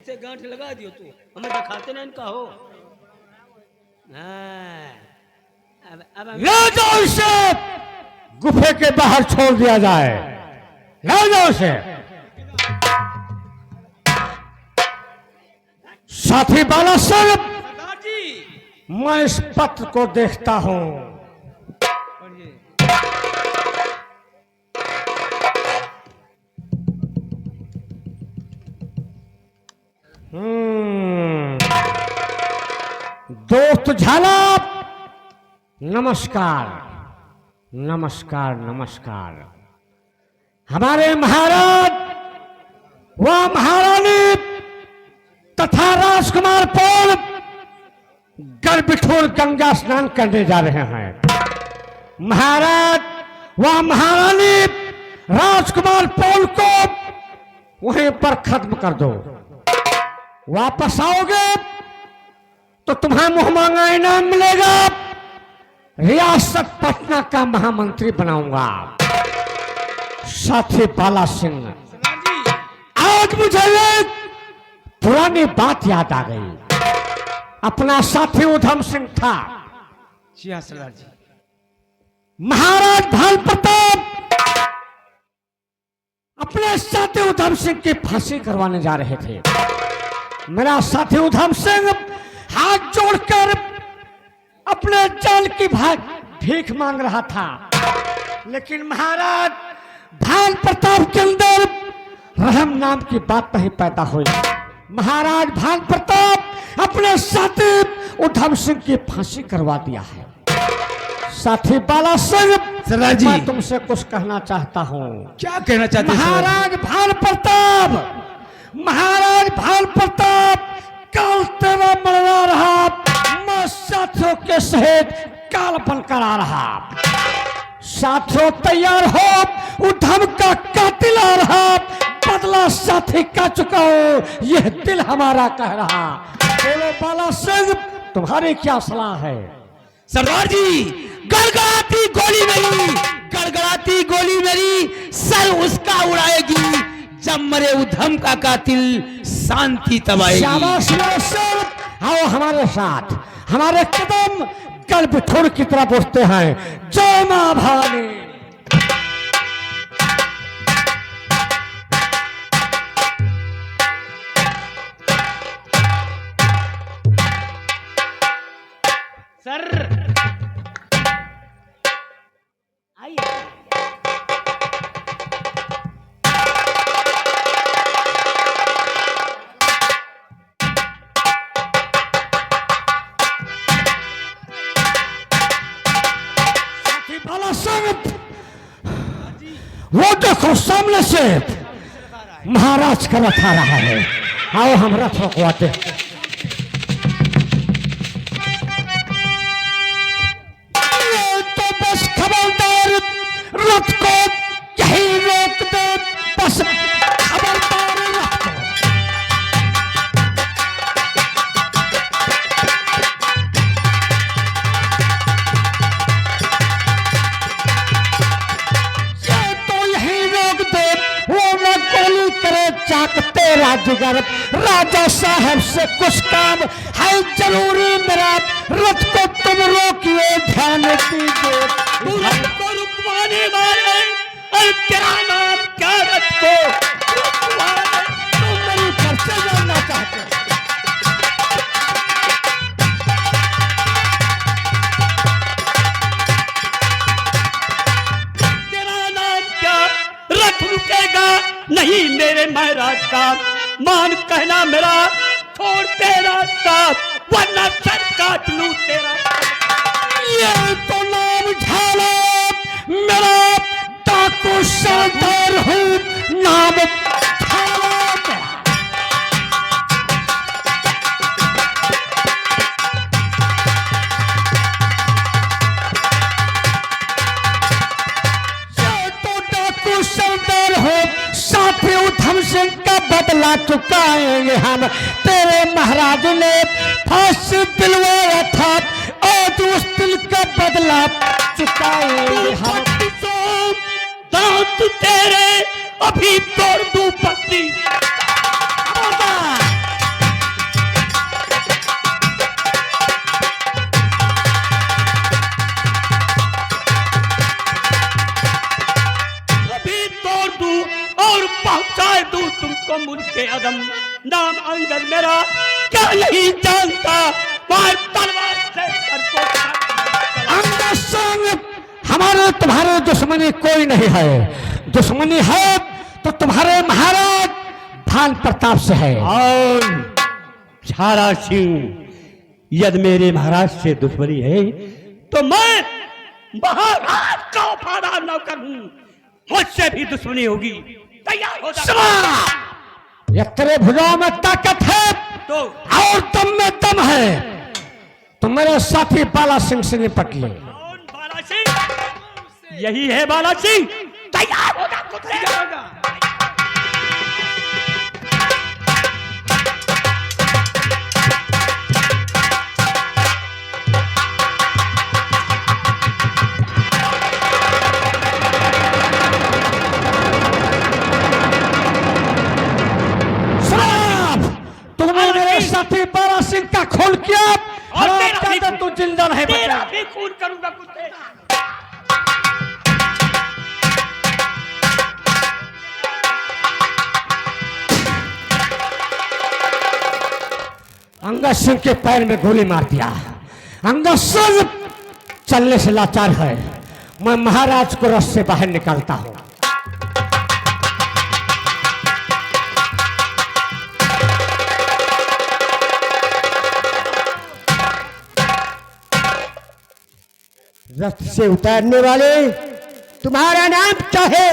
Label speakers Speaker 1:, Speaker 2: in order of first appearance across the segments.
Speaker 1: ऐसे गांठ लगा दियो तू, हमें दिखाते ना इनका हो। अब
Speaker 2: ले जाओ इसे, गुफे के बाहर छोड़ दिया जाए। ले जाओ इसे। साथी बाला सिंह,
Speaker 1: सरदार जी।
Speaker 2: मैं इस पत्र को देखता हूं। दोस्त झाला, नमस्कार नमस्कार नमस्कार। हमारे महाराज व महारानी तथा राजकुमार पौल गर्भठोर गंगा स्नान करने जा रहे हैं। महाराज व महारानी राजकुमार पौल को वहीं पर खत्म कर दो। वापस आओगे तो तुम्हें मुंह मांगा इनाम मिलेगा। रियासत पटना का महामंत्री बनाऊंगा। साथी बाला सिंह, आज मुझे एक पुरानी बात याद आ गई। अपना साथी उधम सिंह था।
Speaker 1: जी हाँ सरदार जी।
Speaker 2: महाराज भाल प्रताप अपने साथी उधम सिंह की फांसी करवाने जा रहे थे। मेरा साथी उधम सिंह हाथ जोड़कर अपने जान की भीख मांग रहा था, लेकिन महाराज भाल प्रताप के अंदर रहम नाम की बात नहीं पैदा हुई। महाराज भाल प्रताप अपने साथी उधम सिंह की फांसी करवा दिया है। साथी बाला सिंह,
Speaker 1: सरदार जी,
Speaker 2: मैं तुमसे कुछ कहना चाहता हूँ।
Speaker 1: क्या कहना चाहते हैं?
Speaker 2: महाराज भाल प्रताप, महाराज भाल प्रताप, कल तेरा मरना रहा, मैं साथियों के सहित काल बनकर आ रहा। साथियों तैयार हो, उधम का कातिल आ रहा। बदला साथी का चुका हो, यह दिल हमारा कह रहा। बोलो बाला सिंह, तुम्हारी क्या सलाह है?
Speaker 1: सरदार जी, गड़गड़ाती गोली मेरी, गड़गड़ाती गोली मेरी सर उसका उड़ाएगी जब मरे उधम का कातिल शांति तब आएगी।
Speaker 2: शाबाश सर, आओ हमारे साथ। हमारे कदम गर्भठोर की तरफ उठते हैं। जय मां भवानी।
Speaker 1: सर आइए।
Speaker 2: बाला सिंह, वो देखो सामने से महाराज का रथ आ रहा है। आओ हम रथ रोकवाते हैं। तो बस खबरदार, रथ को यहीं रोक दे। बस खबरदार रथ को। चाकते राजगर, राजा साहब से कुछ काम है जरूरी मेरा। रथ को तुम रोकिए, ध्यान दीजिए।
Speaker 1: रथ को रुकवाने वाले, और तेरा नाम क्या? रथ को रुकवाने,
Speaker 2: तुम मेरी परिचय जानना चाहते हो?
Speaker 1: तेरा नाम क्या? रथ रुकेगा नहीं मेरे महाराज का, मान कहना मेरा, छोड़ तेरा साथ वरना सर काट लूं तेरा।
Speaker 2: ये तो नाम झाला, मेरा डाकू सरदार हूँ। नाम झाला मेरा। ये तो डाकू सरदार हो, साथी उधम सिंह का बदला चुकाएंगे हम। तेरे महाराज ने फांसी दिलवाया था, आज उस दिल का बदला चुकाएंगे हम।
Speaker 1: दांत तेरे अभी तोड़ दूं पत्ती।
Speaker 3: नाम अंगद मेरा, क्या नहीं जानता, मार तलवार से सर को काट।
Speaker 2: अंगद सिंह, हमारे तुम्हारे दुश्मनी कोई नहीं है, दुश्मनी है तो तुम्हारे महाराज भान प्रताप से है।
Speaker 3: और झाला सिंह, यदि मेरे महाराज से दुश्मनी है तो मैं महाराज का वफादार नौकर हूं, मुझसे भी दुश्मनी होगी, तैयार हो जा।
Speaker 2: ये तेरे भुजाओं में ताकत है
Speaker 3: तो
Speaker 2: और दम में दम है, तो मेरे साथी बाला सिंह से निपट ले।
Speaker 3: कौन बाला सिंह? यही है बाला सिंह, तैयार हो जा कुत्ते।
Speaker 2: तुमने मेरे साथी बाला सिंह का खून किया और
Speaker 3: तेरा भी
Speaker 2: तू जिंदा नहीं
Speaker 3: तेरा
Speaker 2: बचा।
Speaker 3: भी खून करूंगा कुत्ते।
Speaker 2: अंगद सिंह के पैर में गोली मार दिया। अंगद सिंह चलने से लाचार है, मैं महाराज को रस से बाहर निकालता हूं।
Speaker 4: रथ से उतारने वाले तुम्हारा नाम क्या है?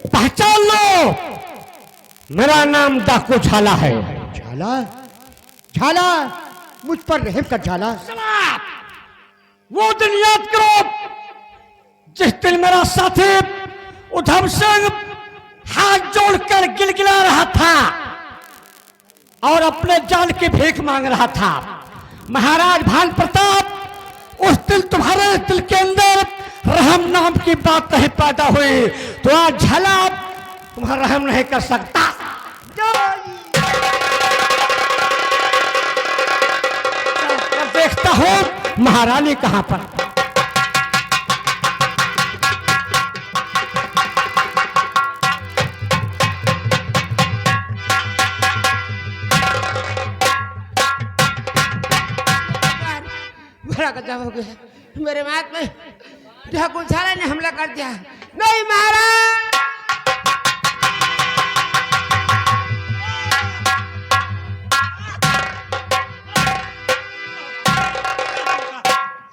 Speaker 2: पहचान लो, मेरा नाम डाकू झाला है।
Speaker 4: झाला? झाला, मुझ पर रहम कर झाला।
Speaker 2: वो दिन याद करो जिस दिन मेरा साथी उधम सिंह हाथ जोड़कर गिलगिला रहा था और अपने जान की भीख मांग रहा था। महाराज भान प्रताप, उस दिन तुम्हारे दिल के अंदर रहम नाम की बात नहीं पैदा हुई, तो आज झाला तुम्हारा रहम नहीं कर सकता। देखता हूं महारानी कहां पर।
Speaker 4: बड़ा गजब हो गया, मेरे मात में ठाकुर झाला ने हमला कर दिया। नहीं महाराज,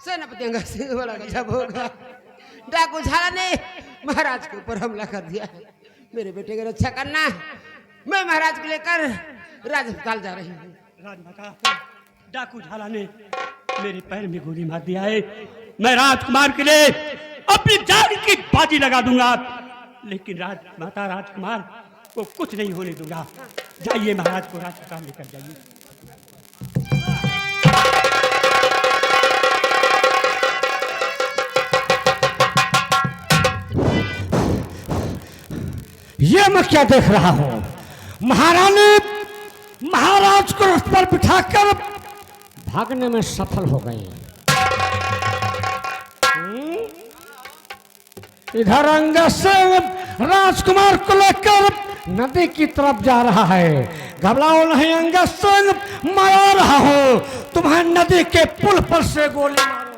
Speaker 4: सेनापति अंगद सिंह, बड़ा गजब हो गया, ठाकुर झाला ने महाराज के ऊपर हमला कर दिया। मेरे बेटे की रक्षा करना, मैं महाराज को लेकर राज अस्पताल जा रही हूँ।
Speaker 3: राजमाता, डाकू झाला ने मेरे पैर में गोली मार दिया है। मैं राजकुमार के लिए अपनी जान की बाजी लगा दूंगा, लेकिन राजमाता राजकुमार को कुछ नहीं होने दूंगा। जाइए महाराज को राजपाल लेकर जाइए।
Speaker 2: ये मैं क्या देख रहा हूं? महारानी महाराज को रथ पर बिठाकर भागने में सफल हो गई। इधर अंगद सिंह राजकुमार को लेकर नदी की तरफ जा रहा है। घबराओ नहीं अंगद सिंह, मैं आ रहा हूं, तुम्हें नदी के पुल पर से गोली मारो।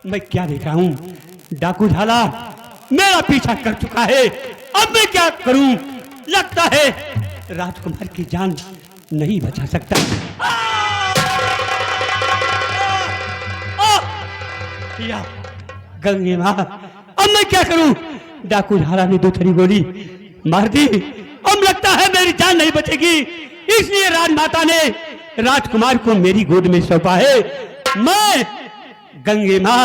Speaker 3: मैं क्या देख रहा हूँ? डाकू झाला मेरा पीछा कर चुका है, अब मैं क्या करूं? लगता है राजकुमार की जान नहीं बचा सकता। या गंगे माँ, अब मैं क्या करूं? डाकू झाला ने 2 थरी गोली मार दी, अब लगता है मेरी जान नहीं बचेगी, इसलिए राजमाता ने राजकुमार को मेरी गोद में सौंपा है। मैं गंगे माँ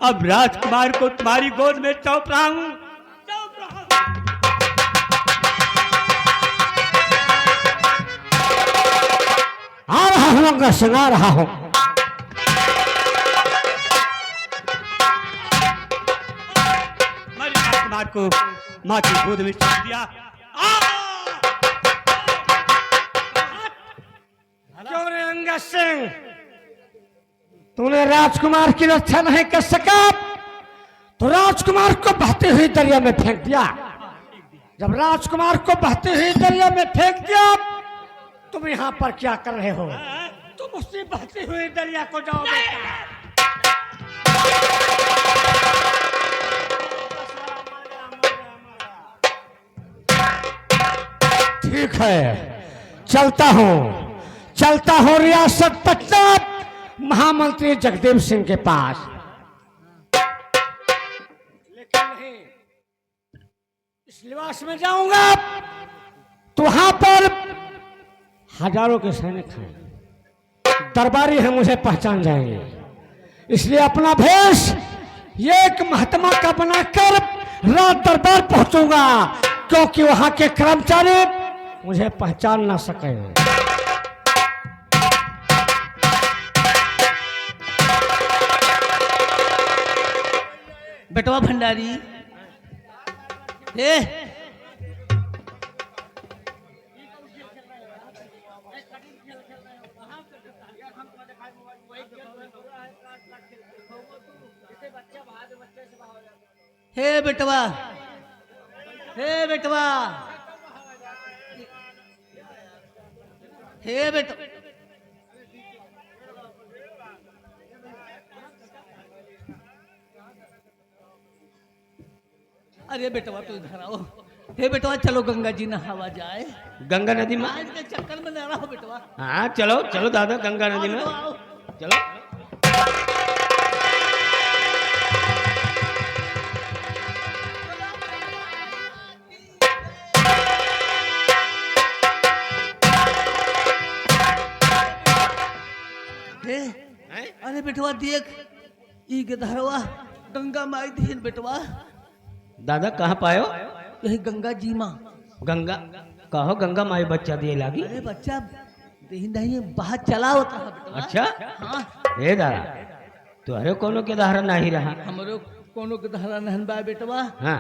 Speaker 3: अब राजकुमार को तुम्हारी गोद में सौंप रहा हूं।
Speaker 2: आ रहा हूं अंगद सिंह, आ रहा हूं।
Speaker 3: मैंने राजकुमार को माँ की गोद में सौंप दिया।
Speaker 2: क्यों रे अंगद सिंह, तूने राजकुमार की रक्षा नहीं कर सका, तो राजकुमार को बहते हुए दरिया में फेंक दिया। जब राजकुमार को बहते हुए दरिया में फेंक दिया, तुम यहाँ पर क्या कर रहे हो? तुम उसी बहते हुए दरिया को जाओ बेटा। ठीक है, चलता हूँ रियासत पटना महामंत्री जगदेव सिंह के पास। लेकिन नहीं, इस लिबास में जाऊंगा तो वहां पर हजारों के सैनिक हैं, दरबारी हैं, मुझे पहचान जाएंगे। इसलिए अपना भेष एक महात्मा का बनाकर रात दरबार पहुंचूंगा, क्योंकि वहां के कर्मचारी मुझे पहचान ना सके।
Speaker 1: बेटवा भंडारी, हे हे बेटवा, हे बेटवा, हे बेटा, अरे बेटवा तू इधर आओ। हे बेटवा चलो गंगा जी नहावा जाए।
Speaker 3: गंगा नदी में?
Speaker 1: आज के चक्कर में न रहो बेटवा।
Speaker 3: हाँ चलो चलो दादा, गंगा नदी में चलो।
Speaker 1: अरे बेटवा देख, ई गधरवा गंगा माई धीन बेटवा।
Speaker 3: दादा कहाँ पायो?
Speaker 1: यही गंगा जी माँ।
Speaker 3: गंगा कहो, गंगा माई बच्चा दिए लागी?
Speaker 1: अरे बच्चा नहीं बाहर चला होता है बेटवा।
Speaker 3: अच्छा
Speaker 1: हाँ,
Speaker 3: हे दादा, तुहरे कोनो के धारा नहीं रहा?
Speaker 1: हमरो कोनो के धारा नहीं बा बेटवा।
Speaker 3: हाँ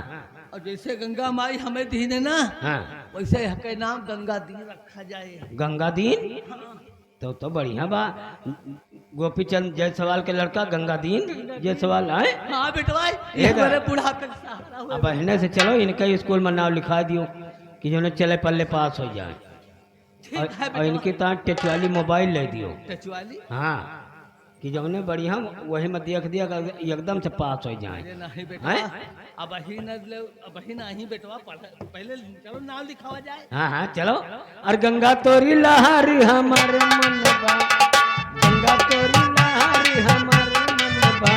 Speaker 1: और जैसे गंगा माई हमें दीन है ना,
Speaker 3: हाँ,
Speaker 1: वैसे के नाम गंगा दीन रखा जाए।
Speaker 3: गंगा दीन तो बढ़िया बा। गोपीचंद जायसवाल के लड़का गंगा दीन जायसवाल आए।
Speaker 1: हाँ बेटवा,
Speaker 3: ये
Speaker 1: ये हमारे बुढ़ापे का सहारा हुआ।
Speaker 3: अब बहने से चलो, इनके स्कूल में नाम लिखा दियो कि जो चले पल्ले पास हो जाए।
Speaker 1: ठीक है
Speaker 3: और
Speaker 1: बेटवा।
Speaker 3: इनकी तो टच वाली मोबाइल ले दियो।
Speaker 1: टच वाली?
Speaker 3: हाँ, कि जो ने बढ़िया वही में देख दिया एकदम से पास हो जाए।
Speaker 1: अरे नहीं बेटवा, अब ही न ले, अब ही नहीं बेटवा, पहले चलो नाम लिखावा जाए।
Speaker 3: हाँ हाँ चलो। और गंगा तोरी लहरी हमारे मन बा, गंगा तोरी लहरी हमारे मन बा,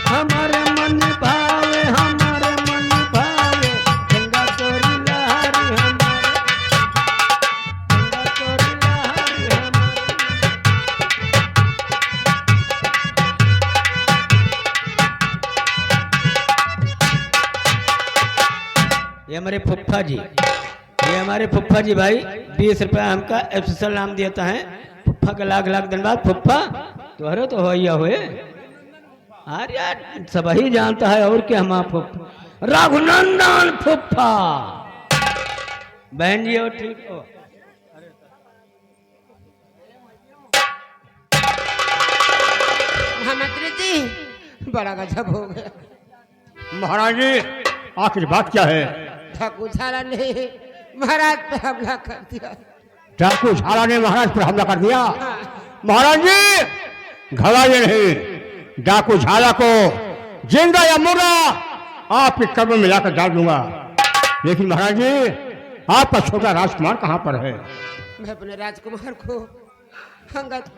Speaker 3: हमारे मन भावे, हमारे मन भावे, गंगा तोरी लहरी हमारे, गंगा तोरी लहरी हमारे। ये हमारे फुफ्फा जी, ये हमारे फुफ्फा जी भाई 20 रुपया हमका स्पेशल नाम देता है। फुफ्फा का लाख लाख धन्यवाद। फुफ्फा तुहरे तो हो हुए, अरे यार सब ही जानता है। और क्या हम फुफ्फा रघुनंदन फुफ्फा। बहन जी हो ठीक हो?
Speaker 4: महामंत्री जी बड़ा गजब हो गया।
Speaker 2: महाराज जी, आखिर बात क्या है?
Speaker 4: ठाकुर झाला ने महाराज पे हमला कर दिया।
Speaker 2: डाकू झाला ने महाराज पर हमला कर दिया? महाराज जी घबराइए नहीं, डाकू झाला को जिंदा या मुर्दा आपके कब्र में लाकर डाल दूंगा। लेकिन महाराज जी, आपका छोटा राजकुमार कहाँ पर है?
Speaker 4: मैं अपने राजकुमार को अंगद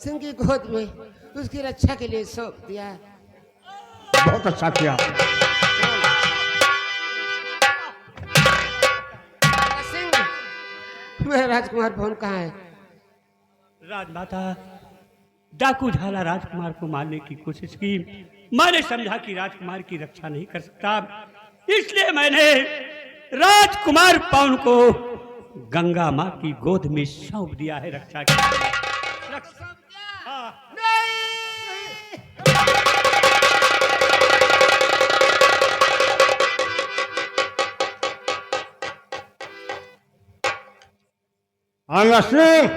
Speaker 4: सिंह की गोद में उसकी रक्षा के लिए सौंप दिया।
Speaker 2: बहुत अच्छा किया।
Speaker 4: सिंह, मेरा राजकुमार भवन कहाँ है?
Speaker 3: राजमाता, डाकू झाला राजकुमार को मारने की कोशिश की। मैंने समझा कि राजकुमार की रक्षा नहीं कर सकता, इसलिए मैंने राजकुमार पवन को गंगा माँ की गोद में सौंप दिया है रक्षा के लिए।
Speaker 2: सिंह,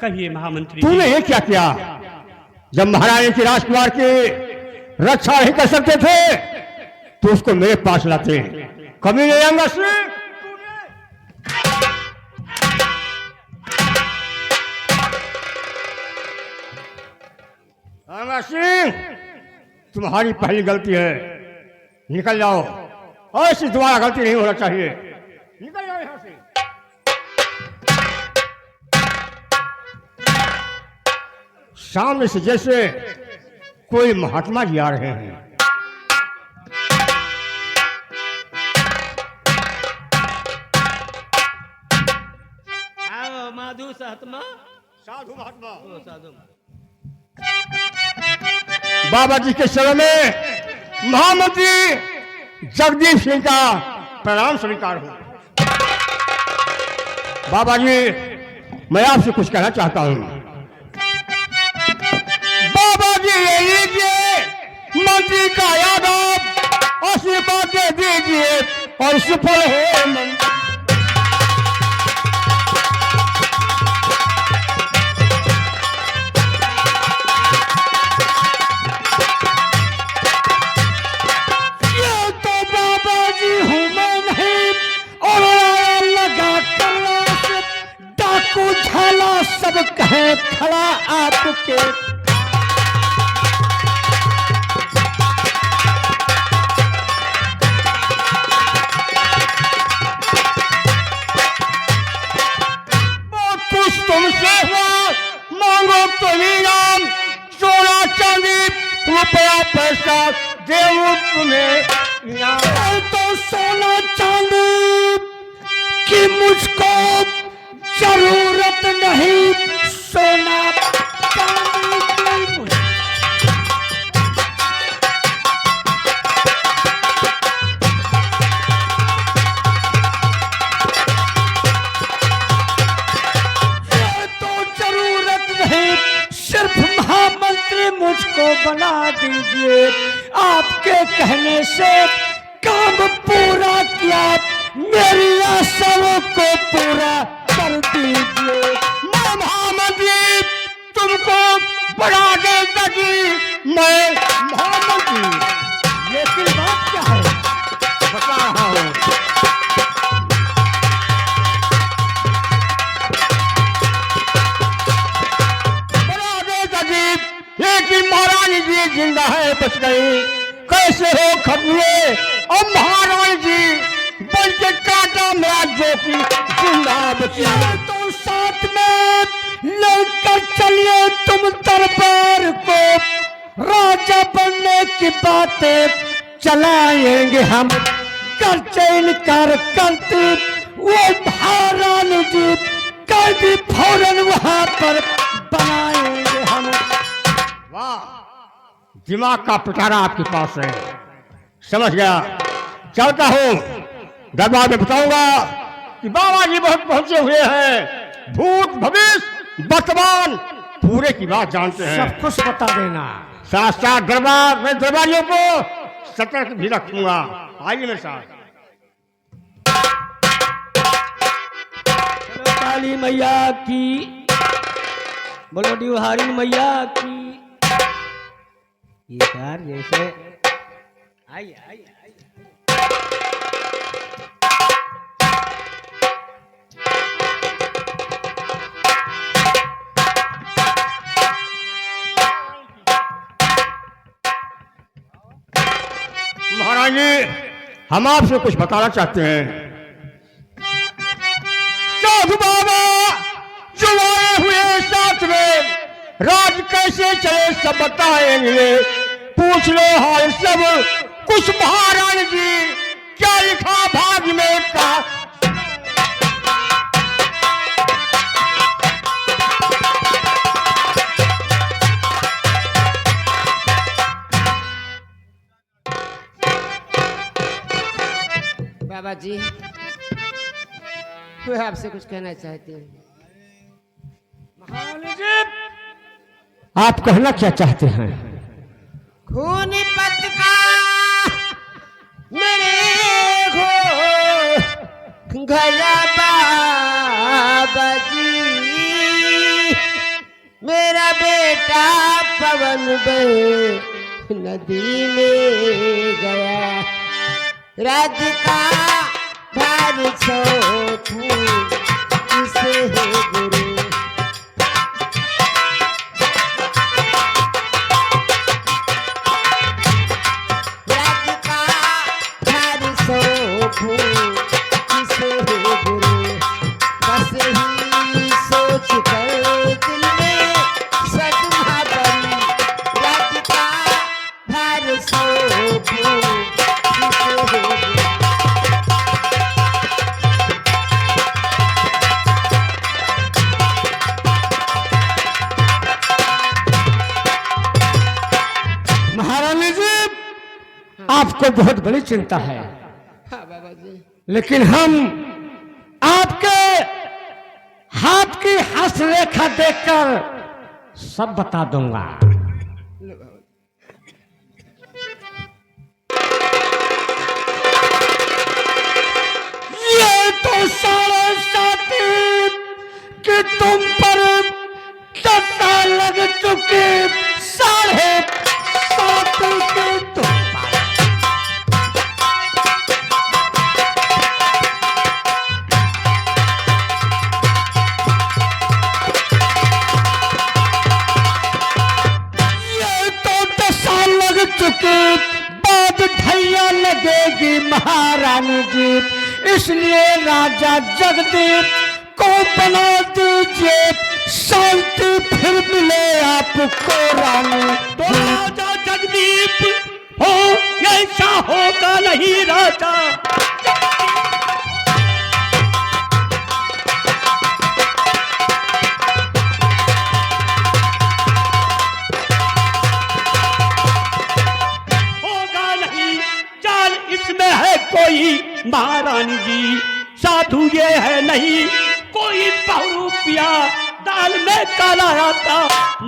Speaker 3: कहिए महामंत्री
Speaker 2: तूने
Speaker 3: जी।
Speaker 2: ये क्या किया? जब महारानी की राजकुमार की रक्षा नहीं कर सकते थे तो उसको मेरे पास लाते कभी नहीं आऊंगा सिंह। आऊंगा सिंह, तुम्हारी पहली गलती है, निकल जाओ, और ऐसी दोबारा गलती नहीं होना चाहिए, निकल जाओ यहां से। सामने से जैसे कोई महात्मा जी आ रहे हैं।
Speaker 3: आओ माधु सहतमा,
Speaker 2: साधु महात्मा।
Speaker 3: ओ साधु।
Speaker 2: बाबा जी के शरण में महामंत्री जगदीप सिंह का प्रणाम स्वीकार हो। बाबा जी, मैं आपसे कुछ कहना चाहता हूं। बाबा जी, ले लीजिए मंत्री का याद, आप आशीर्वाद दे दीजिए और सफल हो मंत्री। सब कहे खड़ा आपके, कुछ तुमसे हुआ, मांगो तो नीलाम, सोना चांदी रुपया पैसा देवो तुम्हें। तो सोना चांदी की मुझको जरूरत नहीं, सोना चांदी की मुझे। तो जरूरत नहीं, सिर्फ महामंत्री मुझको बना दीजिए, आपके कहने से काम पूरा किया, मेरी आशाओं को पूरा कर दीजिए। मैं महामंत्री तुमको बना देता जी, मैं महामंत्री। ये की बात क्या है, बता रहा हूं। बना देता जी, एक ही महारानी जी जिंदा है, बच गई, कैसे हो खबरे। अब महारानी जी बन के काटा मेरा जो की जिंदा बची। तो साथ में लेकर चलिए तुम दरबार को, राजा बनने की बातें चलाएंगे हम, करते इनकार करते वो महारानी जी कर भी फौरन वहां पर बनाएंगे हम। वाह, दिमाग का पिटारा आपके पास है, समझ गया। चलता हूं, दरबार में बताऊंगा कि बाबा जी बहुत पहुंचे हुए हैं, भूत भविष्य वर्तमान पूरे की बात जानते हैं, सब कुछ बता देना। साथ साथ दरबार में दरबारियों को सतर्क भी रखूंगा। आइए मेरे साथ।
Speaker 3: काली मैया की, बोलो डिवहारी मैया की। ये कार जैसे आइए आइए आइए।
Speaker 2: महाराज जी, हम आपसे कुछ बताना चाहते हैं। साधु बाबा जो आए हुए साथ में, राज कैसे चले सब बताएंगे, पूछ लो हाल सब कुछ। महारानी जी क्या लिखा भाग्य में का,
Speaker 4: बाबा जी, मैं आपसे कुछ कहना चाहती हूँ।
Speaker 2: आप कहना क्या चाहते हैं?
Speaker 4: खून पत का मेरे घो गया बाबा जी, मेरा बेटा पवन बह नदी में गया। राज का भार सौंपूं किसे है गुरु। राज का भार सौंपूं किसे है गुरु। बस ही सोच कर दिल में सदमा बनी। राज का भार सौंपूं किसे है गुरु।
Speaker 2: महारानी जी, आपको बहुत बड़ी चिंता है,
Speaker 4: हाँ बाबा जी।
Speaker 2: लेकिन हम आपके हाथ की हस्तरेखा देखकर सब बता दूंगा।
Speaker 4: लो बाबा जी।
Speaker 2: ये तो साढ़े साथी कि तुम पर 10 साल लग चुके, 7.5 के तुम पर। ये तो 10 साल लग चुके, बाद भैया लगेगी महारानी जी। इसलिए राजा जगदीप को बना दीजिए, शांति फिर मिले आपको रानी।
Speaker 3: तो राजा जगदीप हो, ऐसा होगा नहीं राजा। होगा नहीं, चाल इसमें है कोई महारानी जी। साधु ये है नहीं कोई बहुरूपिया, दाल में काला आता। न